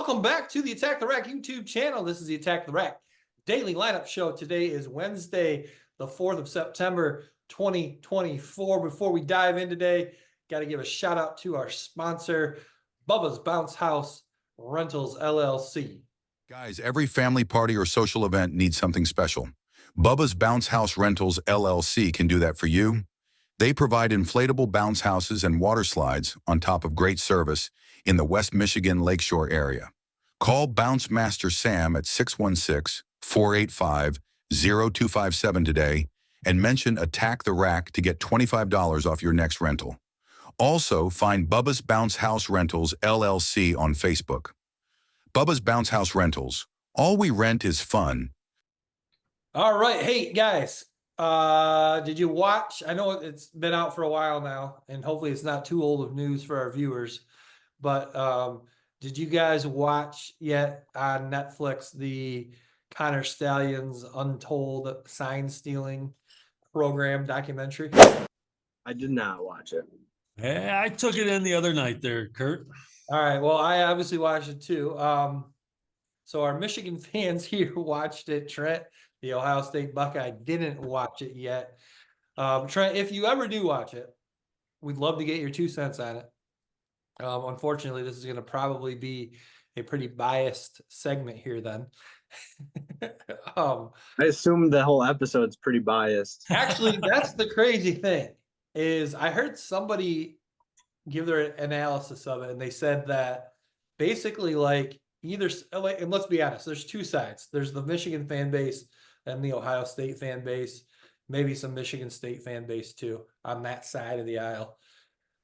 welcome back to the Attack the Rack YouTube channel. This is the Attack the Rack daily lineup show. Today is Wednesday, the 4th of September, 2024. Before we dive in today, got to give a shout out to our sponsor, Bubba's Bounce House Rentals, LLC. Guys, every family party or social event needs something special. Bubba's Bounce House Rentals, LLC can do that for you. They provide inflatable bounce houses and water slides on top of great service in the West Michigan Lakeshore area. Call Bounce Master Sam at 616-485-0257 today and mention Attack the Rack to get $25 off your next rental. Also, find Bubba's Bounce House Rentals, LLC on Facebook. Bubba's Bounce House Rentals. All we rent is fun. All right. Hey, guys. Did you watch? I know it's been out for a while now, and hopefully it's not too old of news for our viewers. But did you guys watch yet on Netflix the Connor Stalions Untold sign stealing program documentary? I did not watch it. I took it in the other night there, Kurt. All right. Well, I obviously watched it too. So our Michigan fans here watched it. Trent, the Ohio State Buckeye, didn't watch it yet. Trent, if you ever do watch it, we'd love to get your 2 cents on it. Unfortunately, this is going to probably be a pretty biased segment here then. I assume the whole episode's pretty biased. Actually, that's the crazy thing is I heard somebody give their analysis of it, and they said that basically and let's be honest, there's two sides. There's the Michigan fan base and the Ohio State fan base, maybe some Michigan State fan base too on that side of the aisle.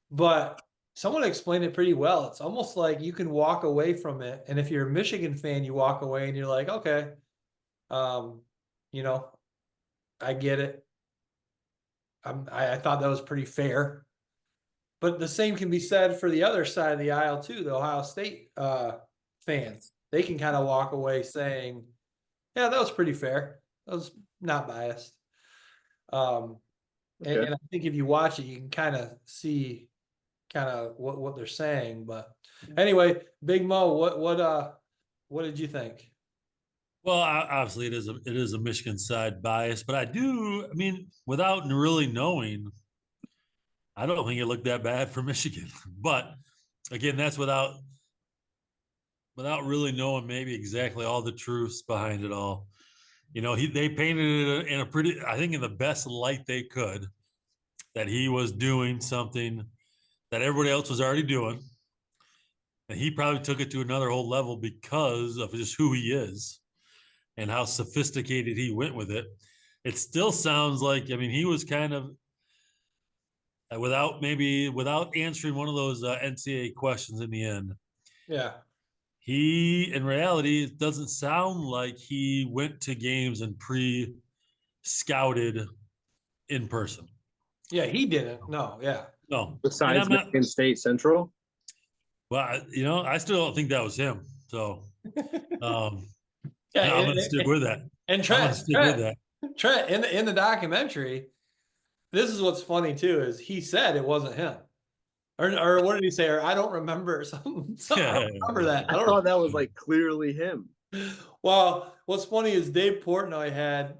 But someone explained it pretty well. It's almost like you can walk away from it, and if you're a Michigan fan, you walk away and you're like, okay, I get it. I thought that was pretty fair. But the same can be said for the other side of the aisle too, the Ohio State fans. They can kind of walk away saying, yeah, that was pretty fair. That was not biased. And I think if you watch it, you can kind of see kind of what they're saying. But anyway, Big Mo, what did you think? Well, obviously it is a Michigan side bias, but without really knowing, I don't think it looked that bad for Michigan. But again, that's without really knowing maybe exactly all the truths behind it all. They painted it in in the best light they could, that he was doing something that everybody else was already doing. And he probably took it to another whole level because of just who he is and how sophisticated he went with it. It still sounds like, he was kind of, without answering one of those NCAA questions in the end. Yeah. In reality, it doesn't sound like he went to games and pre-scouted in person. Yeah, he didn't. No, yeah. No. Besides Michigan State Central? Well, I still don't think that was him. So, I'm going to stick with that. And Trent, in the documentary, this is what's funny too, is he said it wasn't him. Or what did he say? Or I don't remember something. I don't remember that. I thought that was like clearly him. Well, what's funny is Dave Portnoy had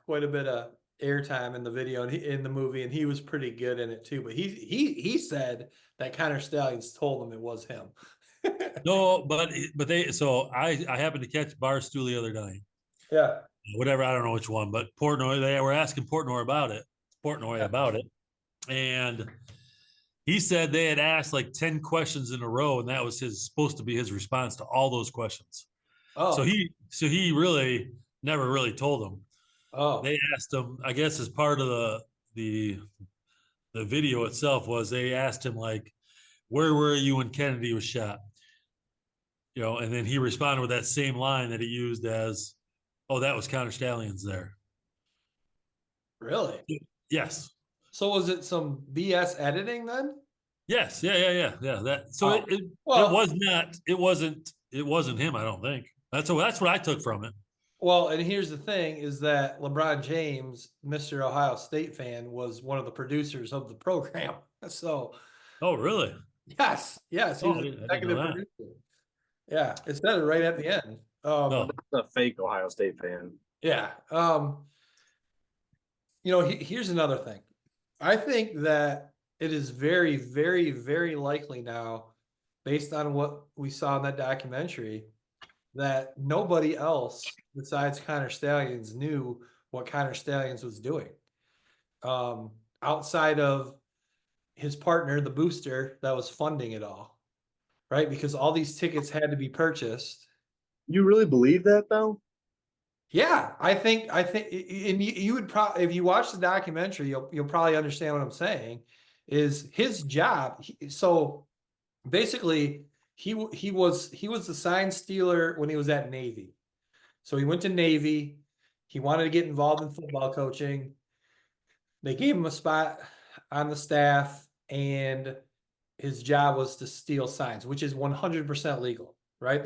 quite a bit of airtime in the video and in the movie, and he was pretty good in it too. But he said that Connor Stalions told him it was him. No, but I happened to catch Barstool the other night. Yeah. Whatever, I don't know which one, but Portnoy, they were asking Portnoy about it. And he said they had asked like 10 questions in a row, and that was supposed to be his response to all those questions. Oh. So he really never really told them. Oh. They asked him, I guess as part of the video itself was they asked him like, where were you when Kennedy was shot? And then he responded with that same line that he used as, oh, that was Connor Stalions there. Really? Yes. So was it some BS editing then? Yes. Yeah. That. So it wasn't him. I don't think. That's what I took from it. Well, and here's the thing is that LeBron James, Mr. Ohio State fan, was one of the producers of the program. So. Oh, really? Yes. He was an executive producer. Yeah, it said it right at the end. No. That's a fake Ohio State fan. Yeah. Here's another thing. I think that it is very, very, very likely now, based on what we saw in that documentary, that nobody else besides Connor Stalions knew what Connor Stalions was doing. Outside of his partner, the booster, that was funding it all, right? Because all these tickets had to be purchased. You really believe that though? Yeah, I think, and you would probably, if you watch the documentary, you'll probably understand what I'm saying. Is his job? So basically, he was the sign stealer when he was at Navy. So he went to Navy. He wanted to get involved in football coaching. They gave him a spot on the staff, and his job was to steal signs, which is 100% legal, right?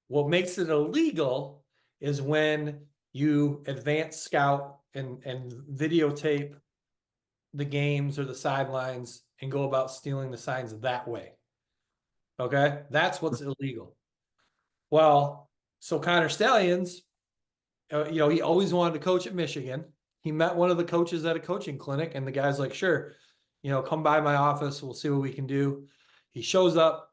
What makes it illegal is when you advance scout and videotape the games or the sidelines and go about stealing the signs that way. Okay, that's what's illegal. Well, so Connor Stalions, he always wanted to coach at Michigan. He met one of the coaches at a coaching clinic, and the guy's like, sure, come by my office. We'll see what we can do. He shows up.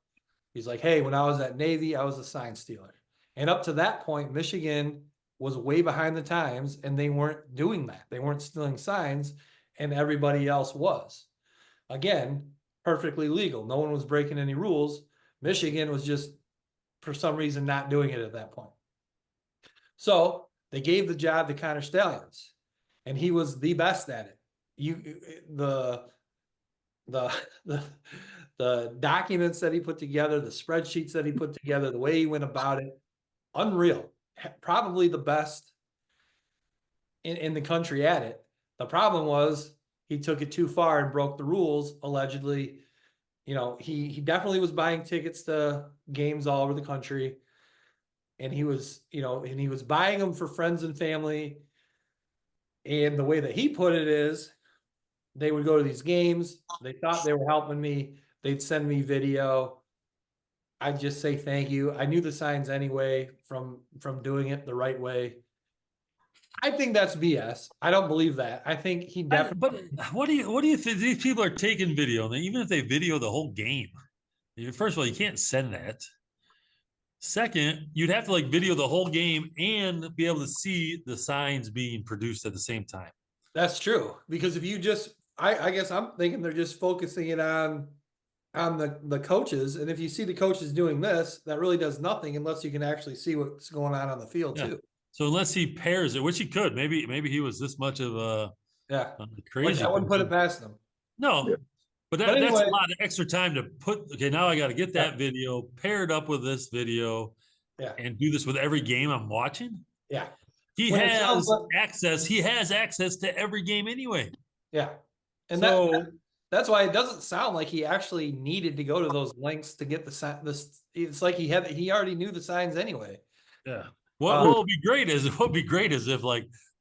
He's like, hey, when I was at Navy, I was a sign stealer. And up to that point, Michigan was way behind the times, and they weren't doing that. They weren't stealing signs, and everybody else was. Again, perfectly legal. No one was breaking any rules. Michigan was just, for some reason, not doing it at that point. So they gave the job to Connor Stalions, and he was the best at it. The documents that he put together, the spreadsheets that he put together, the way he went about it, unreal. Probably the best in the country at it. The problem was he took it too far and broke the rules, allegedly. He definitely was buying tickets to games all over the country. And he was buying them for friends and family. And the way that he put it is, they would go to these games. They thought they were helping me. They'd send me video. I'd just say thank you. I knew the signs anyway from doing it the right way. I think that's BS. I don't believe that. I think he definitely. But what do you think? These people are taking video, and even if they video the whole game, first of all, you can't send that. Second, you'd have to video the whole game and be able to see the signs being produced at the same time. That's true, because if you just, I guess I'm thinking they're just focusing it on the coaches, and if you see the coaches doing this, that really does nothing unless you can actually see what's going on the field too. So unless he pairs it, which he could, maybe he was this much of a crazy. I wouldn't put it past them. No, yeah. But that's a lot of extra time to put. Okay, now I got to get that video paired up with this video, and do this with every game I'm watching. Yeah, he has access. He has access to every game anyway. Yeah, and that's why it doesn't sound like he actually needed to go to those links to get the sign. It's like he already knew the signs anyway. Yeah. What would be great is if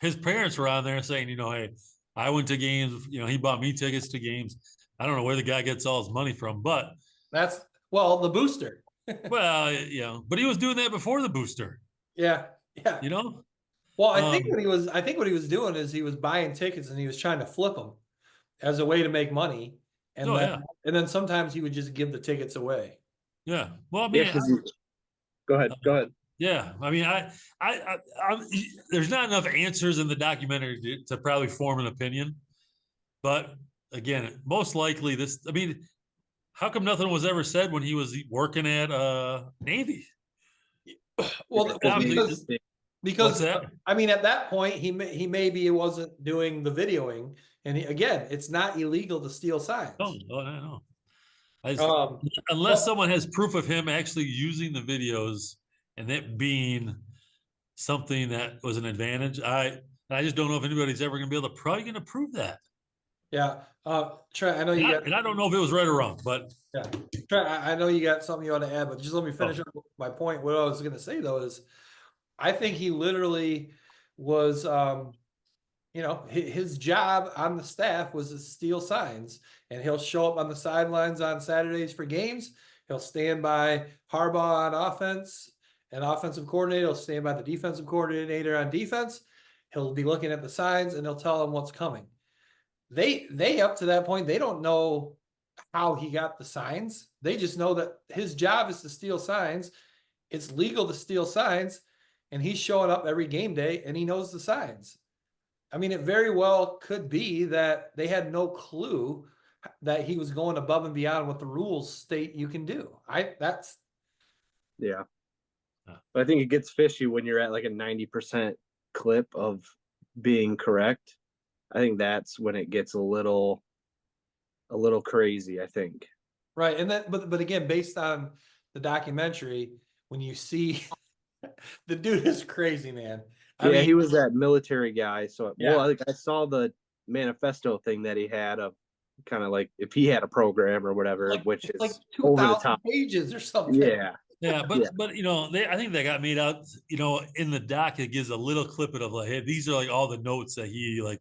his parents were on there saying, hey, I went to games. He bought me tickets to games. I don't know where the guy gets all his money from, but that's the booster. Well, but he was doing that before the booster. Yeah. Well, I think what he was doing is he was buying tickets and he was trying to flip them as a way to make money, and then sometimes he would just give the tickets away. Yeah. Well, I mean, go ahead. Yeah, I mean, I there's not enough answers in the documentary to probably form an opinion, but again, most likely this. I mean, how come nothing was ever said when he was working at Navy? Well, because I mean, at that point, he maybe wasn't doing the videoing, and again, it's not illegal to steal signs. No. Unless someone has proof of him actually using the videos and it being something that was an advantage, I just don't know if anybody's ever going to be able to prove that. Yeah, Trent, I know you got, and I don't know if it was right or wrong, but yeah, Trent, I know you got something you want to add, but just let me finish up my point. What I was going to say though is, I think he literally was, his job on the staff was to steal signs, and he'll show up on the sidelines on Saturdays for games, He'll stand by Harbaugh on offense, and offensive coordinator will stand by the defensive coordinator on defense. He'll be looking at the signs, and he'll tell them what's coming. They up to that point, they don't know how he got the signs. They just know that his job is to steal signs. It's legal to steal signs, and he's showing up every game day, and he knows the signs. I mean, it very well could be that they had no clue that he was going above and beyond what the rules state you can do. Yeah. But I think it gets fishy when you're at like a 90% clip of being correct. I think that's when it gets a little crazy, I think. Right. And then but again, based on the documentary, when you see the dude is crazy, man. I mean, he was that military guy. So yeah. Well, I saw the manifesto thing that he had of kind of like if he had a program or whatever, which is like over the 2,000 top pages or something. Yeah. Yeah, but you know, I think they got made out. You know, in the doc, it gives a little clip of like, hey, these are like all the notes that he like.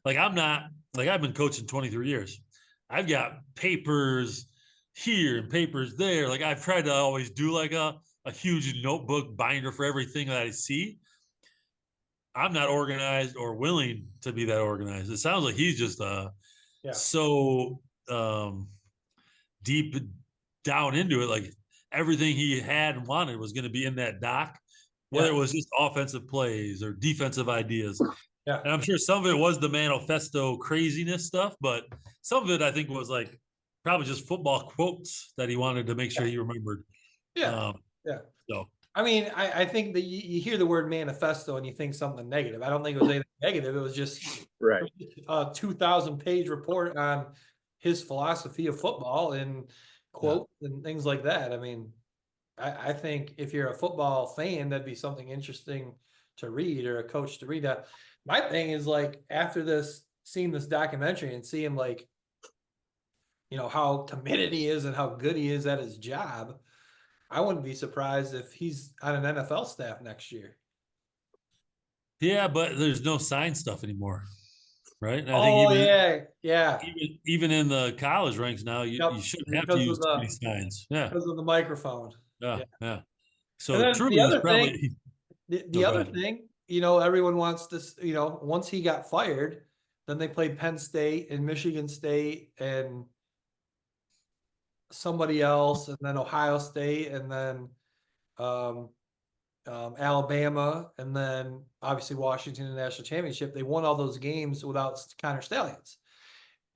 I'm not like I've been coaching 23 years. I've got papers here and papers there. Like I've tried to always do like a huge notebook binder for everything that I see. I'm not organized or willing to be that organized. It sounds like he's just so deep down into it, like everything he had and wanted was going to be in that doc, whether it was just offensive plays or defensive ideas. Yeah. And I'm sure some of it was the manifesto craziness stuff, but some of it I think was like probably just football quotes that he wanted to make sure he remembered. Yeah. So I mean, I think that you hear the word manifesto and you think something negative. I don't think it was anything negative. It was just a 2,000-page report on his philosophy of football and quotes and things like that. I mean, I think if you're a football fan, that'd be something interesting to read, or a coach to read that. My thing is like after seeing this documentary and seeing like, you know, how committed he is and how good he is at his job, I wouldn't be surprised if he's on an NFL staff next year. Yeah, but there's no sign stuff anymore, right? And I think even in the college ranks now, you shouldn't have to use too many signs. Yeah, because of the microphone. Yeah. So truly, the other probably thing, the other thing, you know, everyone wants to, you know, once he got fired, then they played Penn State and Michigan State and somebody else, and then Ohio State, and then Alabama, and then obviously Washington in the national championship. They won all those games without Connor Stalions,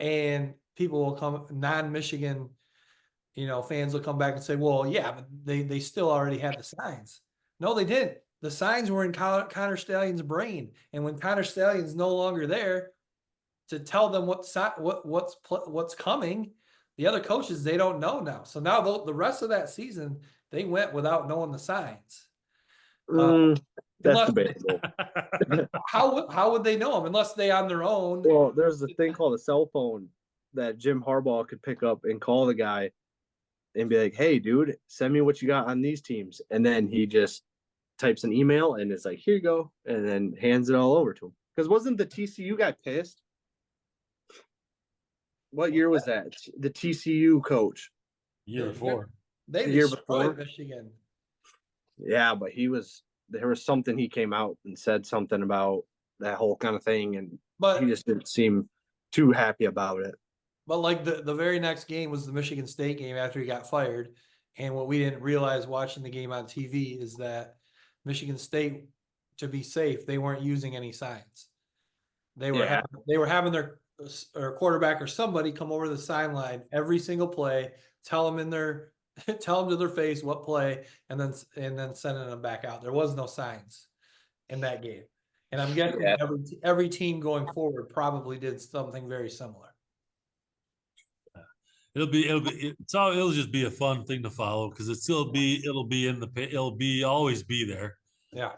and people will come, non-Michigan, you know, fans will come back and say, well, yeah, but they still already had the signs. No, they didn't. The signs were in Connor Stalions' brain, and when Connor Stalions no longer there to tell them what's coming, the other coaches, they don't know now. So now the rest of that season, they went without knowing the signs. That's debatable. How would they know them unless they on their own? Well, there's a thing called a cell phone that Jim Harbaugh could pick up and call the guy and be like, hey, dude, send me what you got on these teams. And then he just types an email and it's like, here you go. And then hands it all over to him. Because wasn't the TCU guy pissed? What year was that? The TCU coach. Year before. The year before Michigan. Yeah, but there was something he came out and said something about that whole kind of thing, and he just didn't seem too happy about it. But like the very next game was the Michigan State game after he got fired. And what we didn't realize watching the game on TV is that Michigan State, to be safe, they weren't using any signs. They were having their quarterback or somebody come over the sideline every single play, tell them to their face what play, and then sending them back out. There was no signs in that game, and I'm guessing every team going forward probably did something very similar. It'll just be a fun thing to follow because it'll always be there. Yeah,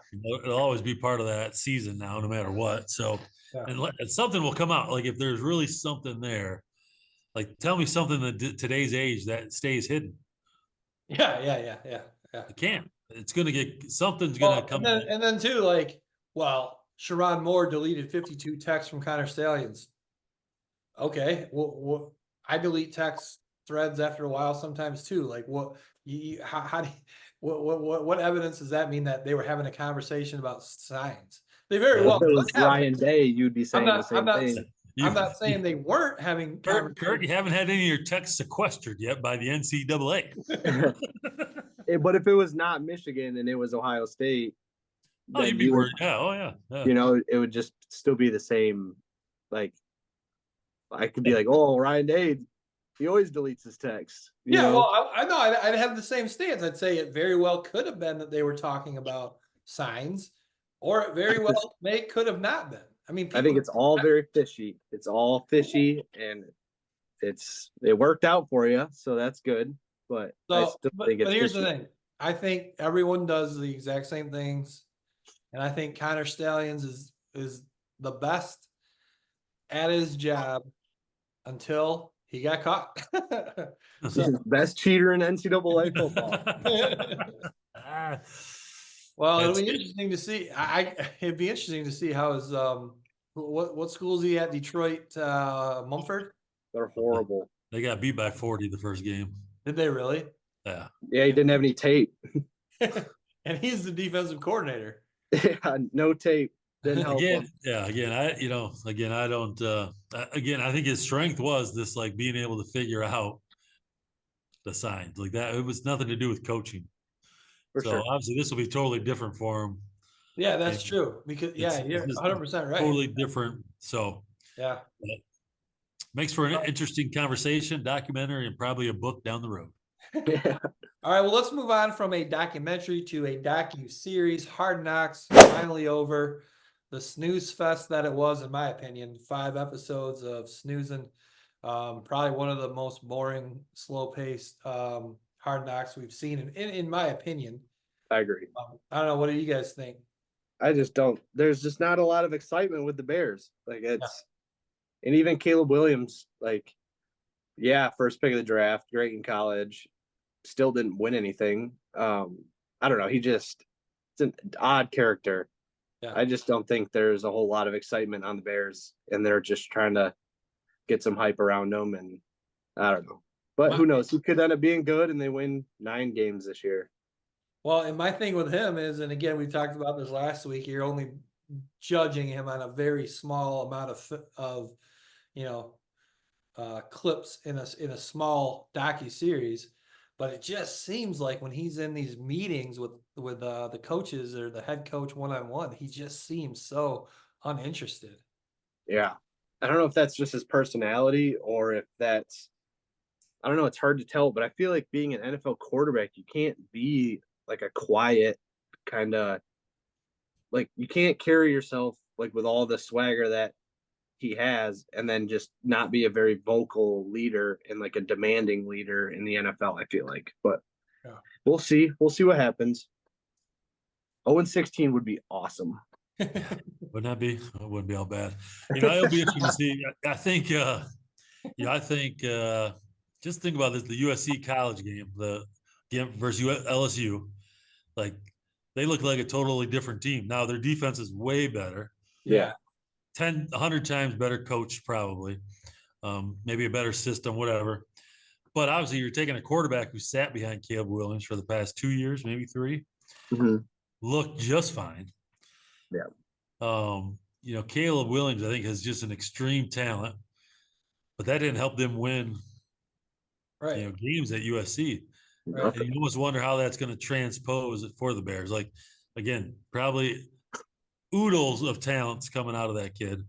it'll always be part of that season now, no matter what. So, and something will come out. Like if there's really something there, like tell me something in today's age that stays hidden. Yeah. It can't. It's gonna get something's gonna come. And then too, like, well, Sherrod Moore deleted 52 texts from Connor Stalions. Okay, well, I delete texts threads after a while sometimes too. Like how do you, what evidence does that mean that they were having a conversation about signs? They very well If it was could have. Ryan Day, you'd be saying the same thing. I'm not saying they weren't having Kurt, you haven't had any of your texts sequestered yet by the NCAA. But if it was not Michigan and it was Ohio State, Oh, you'd be worried. Yeah. Oh, yeah. You know, it would just still be the same. Like, I could be like, oh, Ryan Day, he always deletes his text. You know? Well, I know I'd have the same stance. I'd say it very well could have been that they were talking about signs, or it very well could have not been. I mean, I think it's all very fishy. It's all fishy, and it worked out for you, so that's good. But I still think it's here's fishy. the thing. I think everyone does the exact same things, and I think Connor Stalions is the best at his job until he got caught. So, best cheater in NCAA football. Well, it'll be interesting to see. It'd be interesting to see how his what school is he at? Detroit, Mumford. They're horrible. They got beat by 40 the first game. Did they really? Yeah. Yeah, he didn't have any tape. And he's the defensive coordinator. Yeah, no tape. Didn't help him. Yeah. Again, I don't. I think his strength was this, like being able to figure out the signs like that. It was nothing to do with coaching. For sure. Obviously, this will be totally different for him. Yeah, that's true. Because you're 100% right. Totally different. So yeah, makes for an interesting conversation, documentary, and probably a book down the road. Yeah. All right, well, let's move on from a documentary to a docu-series. Hard Knocks, finally over. The snooze fest that it was, in my opinion. 5 episodes of snoozing. Probably one of the most boring, slow-paced Hard Knocks we've seen, in my opinion. I agree. I don't know. What do you guys think? I just don't. There's just not a lot of excitement with the Bears. Like and even Caleb Williams, like, yeah, first pick of the draft, great in college, still didn't win anything. I don't know. It's an odd character. Yeah. I just don't think there's a whole lot of excitement on the Bears, and they're just trying to get some hype around them. And I don't know, but who knows? He could end up being good, and they win 9 games this year. Well, and my thing with him is, and again, we talked about this last week, you're only judging him on a very small amount of clips in a small docu-series. But it just seems like when he's in these meetings with the coaches or the head coach one-on-one, he just seems so uninterested. Yeah. I don't know if that's just his personality or if that's, I don't know. It's hard to tell, but I feel like being an NFL quarterback, you can't be like a quiet kind of, like, you can't carry yourself like with all the swagger that he has and then just not be a very vocal leader and like a demanding leader in the NFL, I feel like. But yeah. We'll see what happens. 0-16 would be awesome. Wouldn't that be? It wouldn't be all bad. It'll be interesting to see. I think just think about this: the USC college game, the game versus LSU. Like, they look like a totally different team. Now their defense is way better. Yeah. 100 times better coach, probably. Maybe a better system, whatever. But obviously, you're taking a quarterback who sat behind Caleb Williams for the past 2 years, maybe 3. Mm-hmm. Looked just fine. Yeah. Caleb Williams, I think, has just an extreme talent, but that didn't help them win games at USC. Right. And you almost wonder how that's going to transpose for the Bears. Like, again, probably oodles of talents coming out of that kid,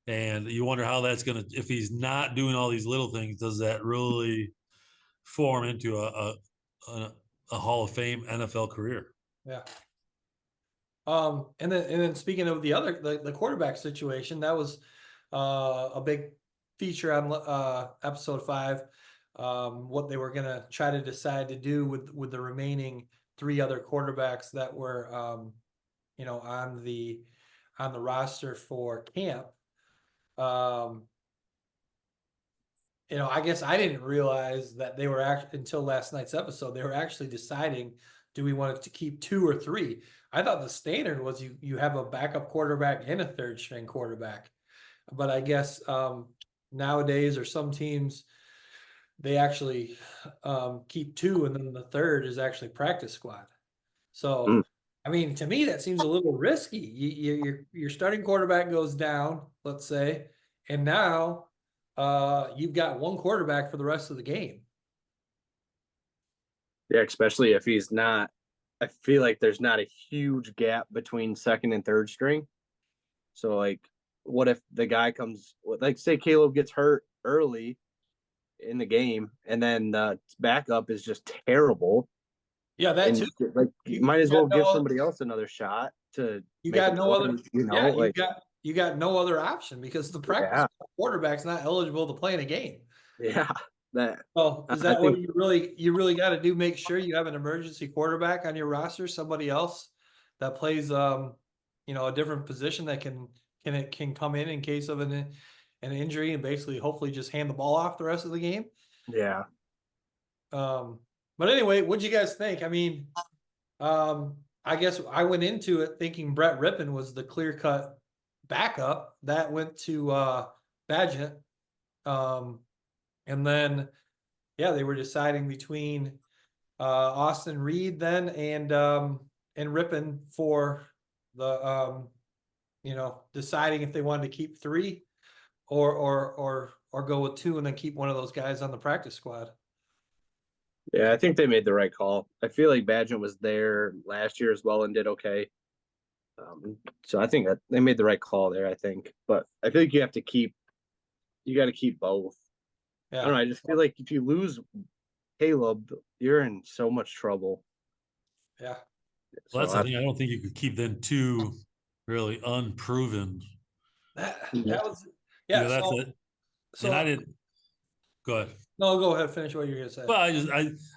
and you wonder how that's going to, if he's not doing all these little things, does that really form into a Hall of Fame NFL career? Yeah. And then speaking of the quarterback situation, that was a big feature on episode 5. What they were going to try to decide to do with the remaining 3 other quarterbacks that were on the roster for camp. I guess I didn't realize that they were until last night's episode, they were actually deciding, do we want to keep 2 or 3? I thought the standard was you have a backup quarterback and a 3rd string quarterback, but I guess nowadays, or some teams, they actually keep two, and then the third is actually practice squad. So, I mean, to me, that seems a little risky. Your starting quarterback goes down, let's say, and now you've got one quarterback for the rest of the game. Yeah, especially if he's not. I feel like there's not a huge gap between second and third string. So, like, what if the guy comes, like, say Caleb gets hurt early in the game, and then the backup is just terrible. Yeah, that too. Like, you might as well give somebody else another shot to. You got no other. Yeah, like you got no other option because the practice quarterback's not eligible to play in a game. Yeah, that. So is that what you really got to do? Make sure you have an emergency quarterback on your roster, somebody else that plays, a different position that can come in case of an injury, and basically hopefully just hand the ball off the rest of the game. Yeah. But anyway, what'd you guys think? I mean, I guess I went into it thinking Brett Rippon was the clear-cut backup. That went to Badgett. And then, yeah, they were deciding between Austin Reed then and Rippon for the deciding if they wanted to keep three or go with two and then keep one of those guys on the practice squad. Yeah, I think they made the right call. I feel like Badgett was there last year as well and did okay. So I think that they made the right call there, I think. But I feel like you got to keep both. Yeah. I don't know. I just feel like if you lose Caleb, you're in so much trouble. Yeah. Well, that's the thing. I don't think you could keep them two really unproven. That was, yeah. That's it. So, and I didn't. Go ahead. No, go ahead. Finish what you're gonna say. Well,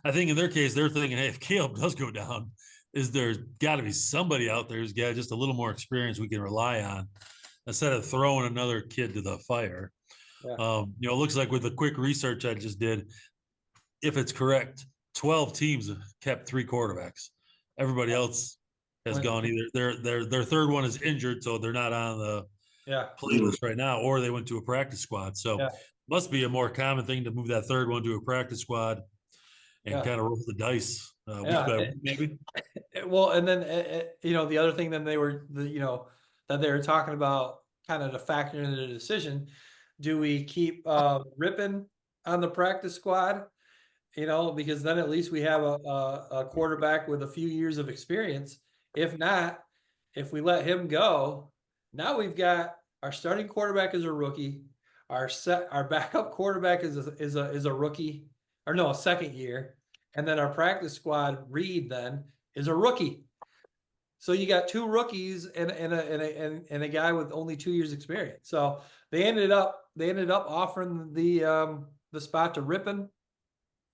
I think in their case, they're thinking, hey, if Caleb does go down, is there got to be somebody out there who's got just a little more experience we can rely on instead of throwing another kid to the fire. Yeah. It looks like with the quick research I just did, if it's correct, 12 teams have kept three quarterbacks. Everybody else has gone either their third one is injured, so they're not on the playlist right now, or they went to a practice squad. So must be a more common thing to move that third one to a practice squad and kind of roll the dice. Maybe. Well, and then the other thing then they were that they were talking about kind of to factor into the decision. Do we keep Rippon on the practice squad? Because then at least we have a quarterback with a few years of experience. If not, if we let him go, now we've got our starting quarterback is a rookie. Our backup quarterback is a rookie, or no, a second year, and then our practice squad Reed then is a rookie. So you got two rookies and a guy with only 2 years experience. So they ended up offering the spot to Rippon,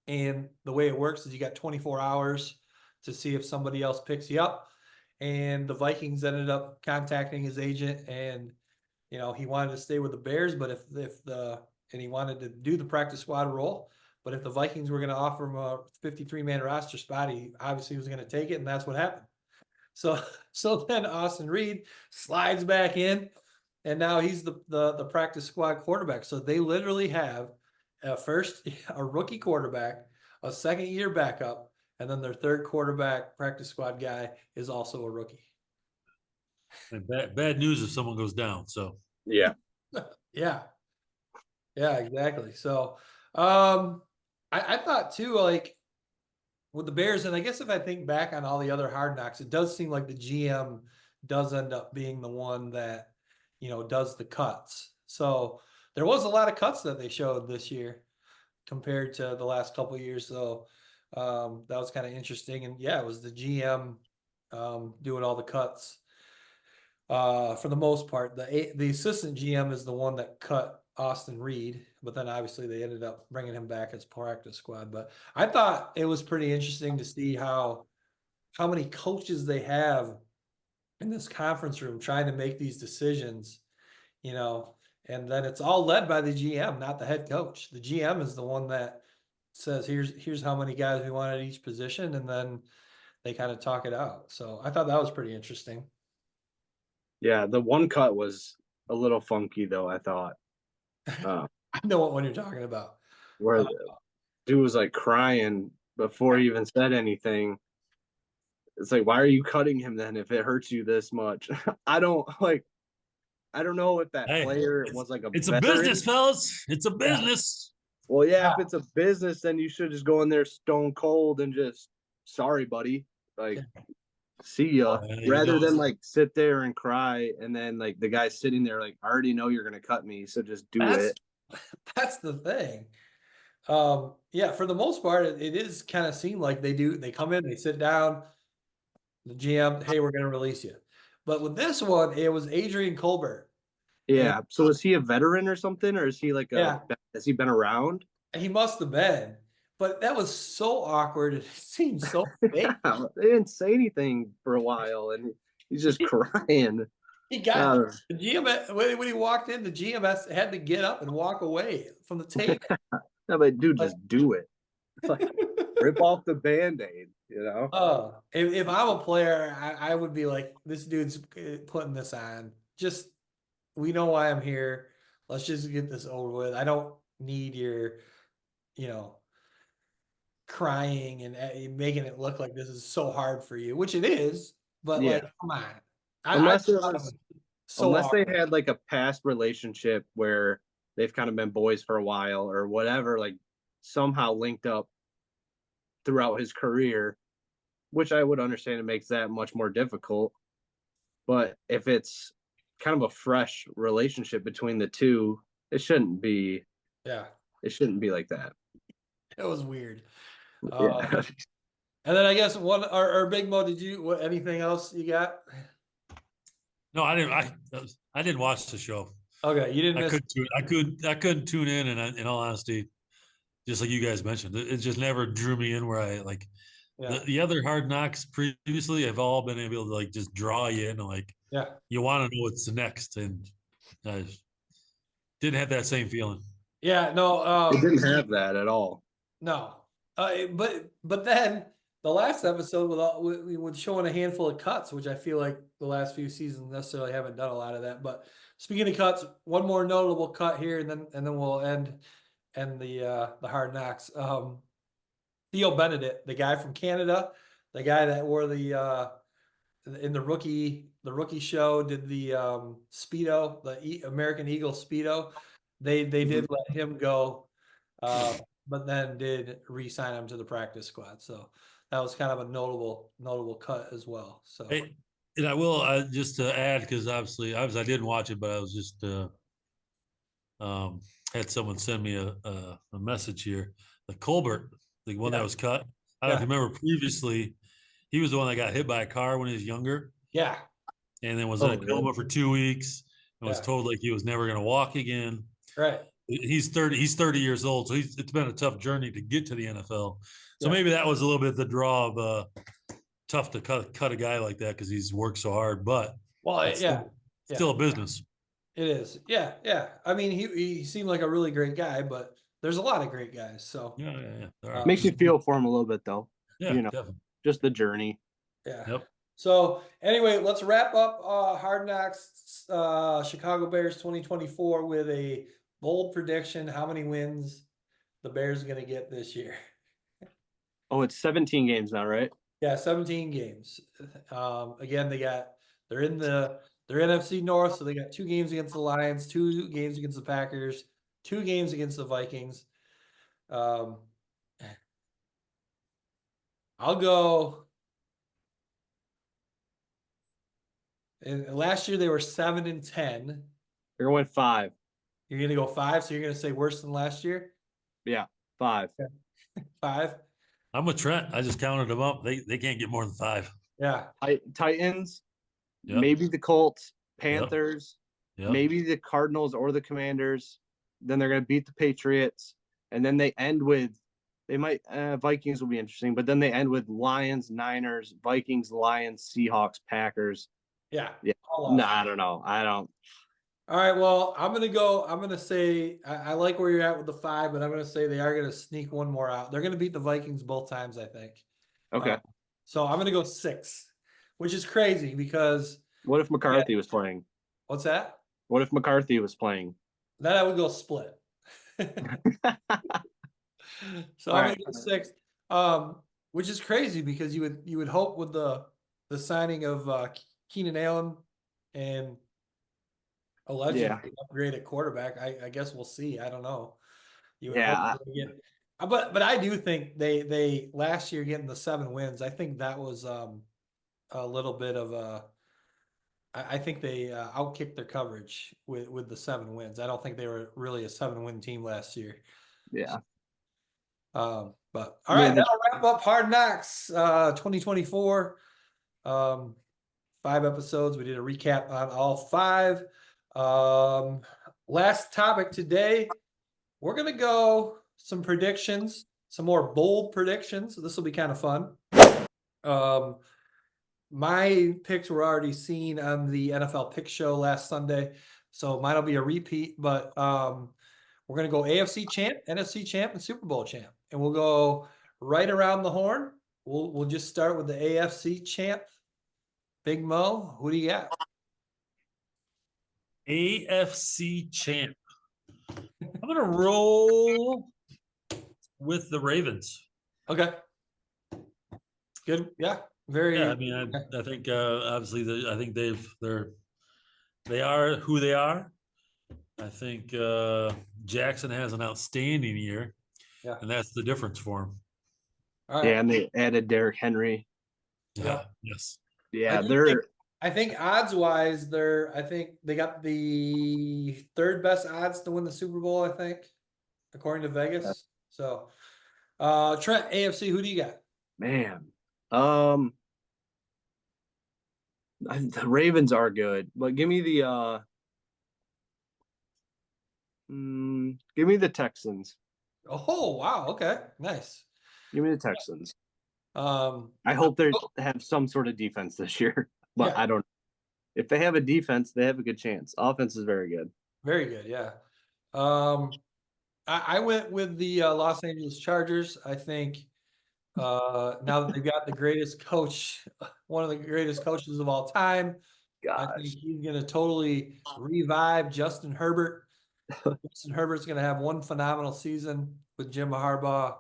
and the way it works is you got 24 hours to see if somebody else picks you up. And the Vikings ended up contacting his agent, and he wanted to stay with the Bears, but and he wanted to do the practice squad role. But if the Vikings were going to offer him a 53-man roster spot, he obviously was going to take it, and that's what happened. So then Austin Reed slides back in, and now he's the practice squad quarterback. So they literally have a rookie quarterback, a second-year backup, and then their third quarterback practice squad guy is also a rookie. And bad news if someone goes down. So yeah, exactly. So I thought too, like with the Bears, and I guess if I think back on all the other Hard Knocks, it does seem like the GM does end up being the one that does the cuts. So there was a lot of cuts that they showed this year compared to the last couple of years. So that was kind of interesting. And yeah, it was the GM doing all the cuts. For the most part, the assistant GM is the one that cut Austin Reed, but then obviously they ended up bringing him back as practice squad. But I thought it was pretty interesting to see how many coaches they have in this conference room trying to make these decisions, and then it's all led by the GM, not the head coach. The GM is the one that says, here's how many guys we want at each position, and then they kind of talk it out. So I thought that was pretty interesting. Yeah, the one cut was a little funky, though, I thought. I know what one you're talking about. where the dude was like crying before he even said anything. It's like, why are you cutting him then if it hurts you this much? I don't know if that Hey, player was like a it's a veteran. business, fellas. It's a Yeah. business. Well, yeah, if it's a business, then you should just go in there stone cold and just, sorry, buddy. Like, see ya. Rather than like sit there and cry and then like the guy sitting there like, I already know you're gonna cut me, so just do it. That's the thing. Yeah, for the most part, it is kind of seemed like they come in, they sit down, the GM, hey, we're gonna release you. But with this one, it was Adrian Colbert. Yeah. So is he a veteran or something, or is he like Yeah. has he been around? He must have been, but that was so awkward. It seemed so fake. Yeah, they didn't say anything for a while, and he's just crying. He got the GM when he walked in. The GM had to get up and walk away from the table. No, but dude, just do it. Like, rip off the Band-Aid, you know? If I'm a player, I would be like, this dude's putting this on. Just, we know why I'm here. Let's just get this over with. I don't need your, crying and making it look like this is so hard for you, which it is. But like, come on. Unless they hard. had like a past relationship where they've kind of been boys for a while or whatever, like somehow linked up throughout his career, which I would understand it makes that much more difficult. But if it's kind of a fresh relationship between the two, it shouldn't be. Yeah. It shouldn't be like that. It was weird. Yeah. And then I guess our Big Mo, anything else you got? No, I didn't. I didn't watch the show. Okay, you didn't. I couldn't tune in, and in all honesty, just like you guys mentioned, it just never drew me in. Where I like the other Hard Knocks previously have all been able to like just draw you in, like you want to know what's next, and I didn't have that same feeling. Yeah, no, it didn't have that at all. No, but then the last episode with showing a handful of cuts, which I feel like the last few seasons necessarily haven't done a lot of that. But speaking of cuts, one more notable cut here, and then we'll end the Hard Knocks. Theo Benedict, the guy from Canada, the guy that wore the in the rookie show, did the Speedo, the American Eagle Speedo. They did let him go. But then did re-sign him to the practice squad. So that was kind of a notable cut as well. So, hey, and I will just to add, because obviously I didn't watch it, but I was just had someone send me a message here. The Colbert, the one that was cut. I don't remember previously. He was the one that got hit by a car when he was younger. Yeah, and then was in a coma for 2 weeks and was told like he was never going to walk again. Right. He's 30 years old, so it's been a tough journey to get to the NFL. So maybe that was a little bit the draw of tough to cut a guy like that because he's worked so hard. But still a business. It is. Yeah. I mean, he seemed like a really great guy, but there's a lot of great guys. So yeah. Makes you feel for him a little bit though. Yeah, definitely. Just the journey. Yeah. Yep. So anyway, let's wrap up Hard Knocks Chicago Bears 2024 with a bold prediction. How many wins the Bears are going to get this year? Oh, it's 17 games now, right? Yeah, 17 games. Again, they're in their NFC North, so they got 2 games against the Lions, 2 games against the Packers, 2 games against the Vikings. I'll go. And last year they were 7-10. You're going 5. You're gonna go 5, so you're gonna say worse than last year? Yeah, 5. Okay. 5. I'm with Trent. I just counted them up. They can't get more than 5. Yeah. Titans, maybe the Colts, Panthers, Yep. maybe the Cardinals or the Commanders. Then they're gonna beat the Patriots, and then they end with Vikings will be interesting, but then they end with Lions, Niners, Vikings, Lions, Seahawks, Packers. Yeah. No, I don't know. I don't. All right. Well, I'm going to say, I like where you're at with the 5, but I'm going to say they are going to sneak one more out. They're going to beat the Vikings both times, I think. Okay. So I'm going to go 6, which is crazy because. What if McCarthy was playing? What's that? What if McCarthy was playing? Then I would go split. So I'm gonna get 6, which is crazy because you would hope with the signing of Keenan Allen and allegedly upgrade at quarterback. I guess we'll see. I don't know. You would hope they get, but I do think they last year getting the 7 wins. I think that was a little bit of a. I think they outkicked their coverage with the 7 wins. I don't think they were really a 7-win team last year. Yeah. But all right, that'll wrap up Hard Knocks 2024. 5 episodes. We did a recap on all 5. Last topic today, we're gonna go some predictions, some more bold predictions. This will be kind of fun. My picks were already seen on the NFL Pick Show last Sunday, so mine will be a repeat. But we're gonna go AFC champ, NFC champ, and Super Bowl champ, and we'll go right around the horn. We'll just start with the AFC champ. Big Mo, who do you got? AFC champ. I'm gonna roll with the Ravens. Okay. Good. Yeah. Very. Yeah. I mean, I think obviously I think they are who they are. I think Jackson has an outstanding year, and that's the difference for him. All right. Yeah, and they added Derrick Henry. Yeah. Yes. Yeah, I think odds-wise, I think they got the 3rd best odds to win the Super Bowl, I think, according to Vegas. So, Trent, AFC, who do you got? Man, the Ravens are good, but give me the Texans. Oh, wow. Okay, nice. Give me the Texans. I hope they have some sort of defense this year. But I don't. If they have a defense, they have a good chance. Offense is very good. Very good, yeah. I went with the Los Angeles Chargers. I think now that they've got the greatest coach, one of the greatest coaches of all time, I think he's going to totally revive Justin Herbert. Justin Herbert's going to have one phenomenal season with Jim Harbaugh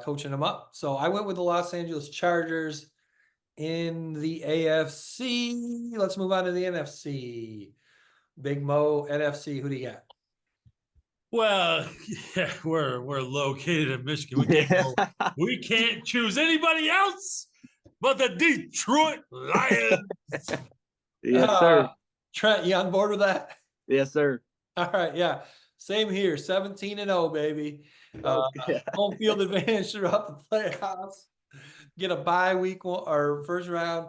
coaching him up. So I went with the Los Angeles Chargers. In the AFC, let's move on to the NFC. Big Mo, NFC, who do you got? Well, yeah, we're located in Michigan. We can't choose anybody else but the Detroit Lions. Yes, sir. Trent, you on board with that? Yes, sir. All right, yeah. Same here. 17-0, baby. Home field advantage throughout the playoffs. Get a bye week 1 or first round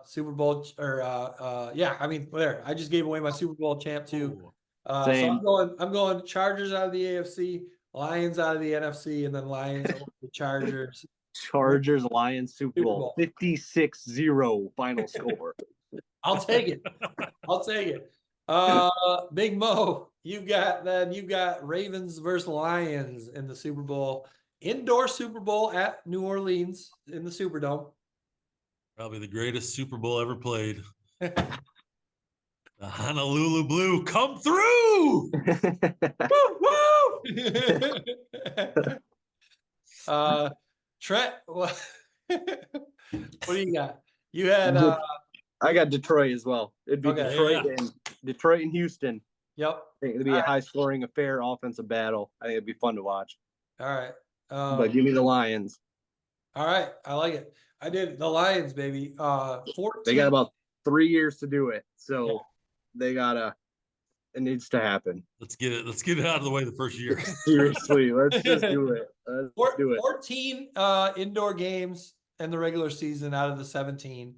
Super Bowl I mean there. I just gave away my Super Bowl champ too. So I'm going Chargers out of the AFC, Lions out of the NFC, and then Lions over the Chargers. Chargers Lions Super Bowl 56-0 final score. I'll take it. Big Mo, you've got Ravens versus Lions in the Super Bowl. Indoor Super Bowl at New Orleans in the Superdome. Probably the greatest Super Bowl ever played. The Honolulu Blue come through. Woo! Trent, what do you got? You had I got Detroit as well. It'd be Detroit and Houston. Yep. I think it'd be a high-scoring affair, offensive battle. I think it'd be fun to watch. All right. But give me the Lions. All right. I like it. I did the Lions, baby. 14. They got about 3 years to do it. So they gotta, it needs to happen. Let's get it out of the way the first year. Seriously, let's just do it. Let's do it. 14 indoor games in the regular season out of the 17.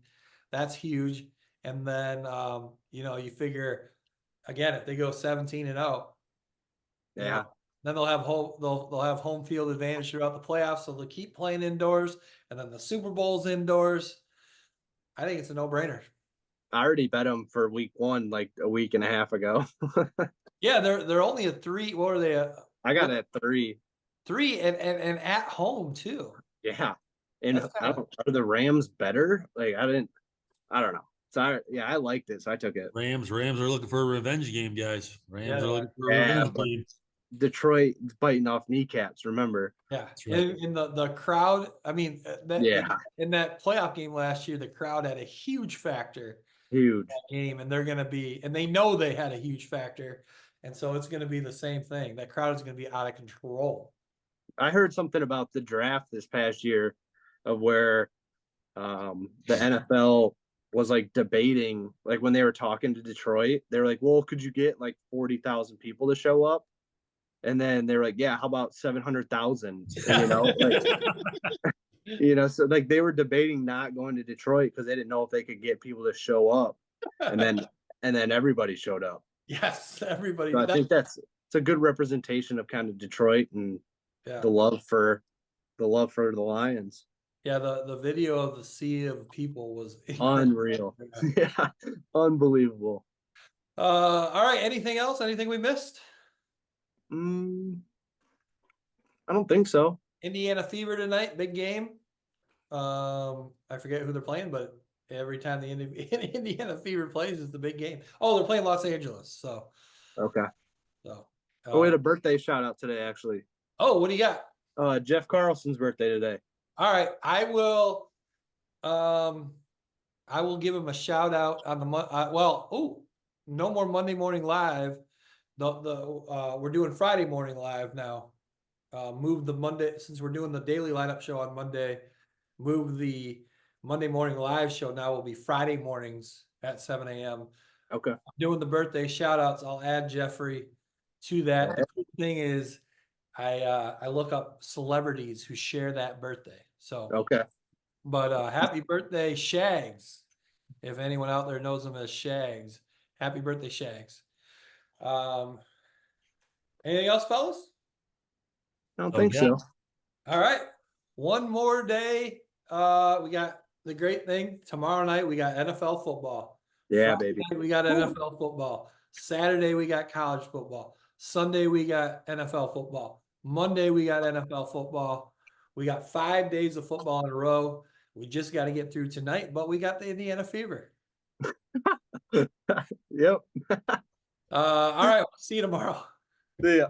That's huge. And then you figure again, if they go 17-0, then they'll have home field advantage throughout the playoffs, so they'll keep playing indoors, and then the Super Bowl's indoors. I think it's a no-brainer. I already bet them for week 1 like a week and a half ago. Yeah, they're only a 3. What are they? I got it at 3. 3 and at home too. Yeah, and are the Rams better? Like I don't know. So I liked it, so I took it. Rams are looking for a revenge game, guys. Rams are looking for a revenge game. Detroit biting off kneecaps. Remember? Yeah, right. in the crowd. I mean, Yeah, in that playoff game last year, the crowd had a huge factor huge. game, and they're going to be, and they know they had a huge factor, and so it's going to be the same thing. That crowd is going to be out of control. I heard something about the draft this past year, of where the NFL was like debating, like when they were talking to Detroit, they were like, "Well, could you get like 40,000 people to show up?" And then they were like, "Yeah, how about 700,000?" You know, like so like they were debating not going to Detroit because they didn't know if they could get people to show up, and then everybody showed up. Yes, everybody. So I think it's a good representation of kind of Detroit and Yeah, the love for the Lions. yeah. The video of the sea of people was Unreal. Yeah, unbelievable. All right. Anything else? Anything we missed? Mm, I don't think so. Indiana Fever tonight, big game. I forget who they're playing, but every time the Indiana Fever plays, is the big game. Oh, they're playing Los Angeles. So, Okay. so. We had a birthday shout out today, actually. Oh, what do you got? Jeff Carlson's birthday today. All right, I will give him a shout out on the no more Monday morning live. We're doing Friday morning live now. Move the Monday, since we're doing the daily lineup show on Monday. Move the Monday morning live show now will be Friday mornings at 7 a.m. Okay. I'm doing the birthday shout outs. I'll add Jeffrey to that. Okay. The cool thing is I look up celebrities who share that birthday. So Okay. but happy birthday, Shags. If anyone out there knows him as Shags, happy birthday, Shags. Anything else, fellas? I don't think yeah. so. All right. One more day. We got the great thing. Tomorrow night, we got NFL football. Yeah, Friday baby. night, we got NFL football. Saturday, we got college football. Sunday, we got NFL football. Monday, we got NFL football. We got 5 days of football in a row. We just got to get through tonight, but we got the Indiana Fever. Yep. All right. See you tomorrow. See ya.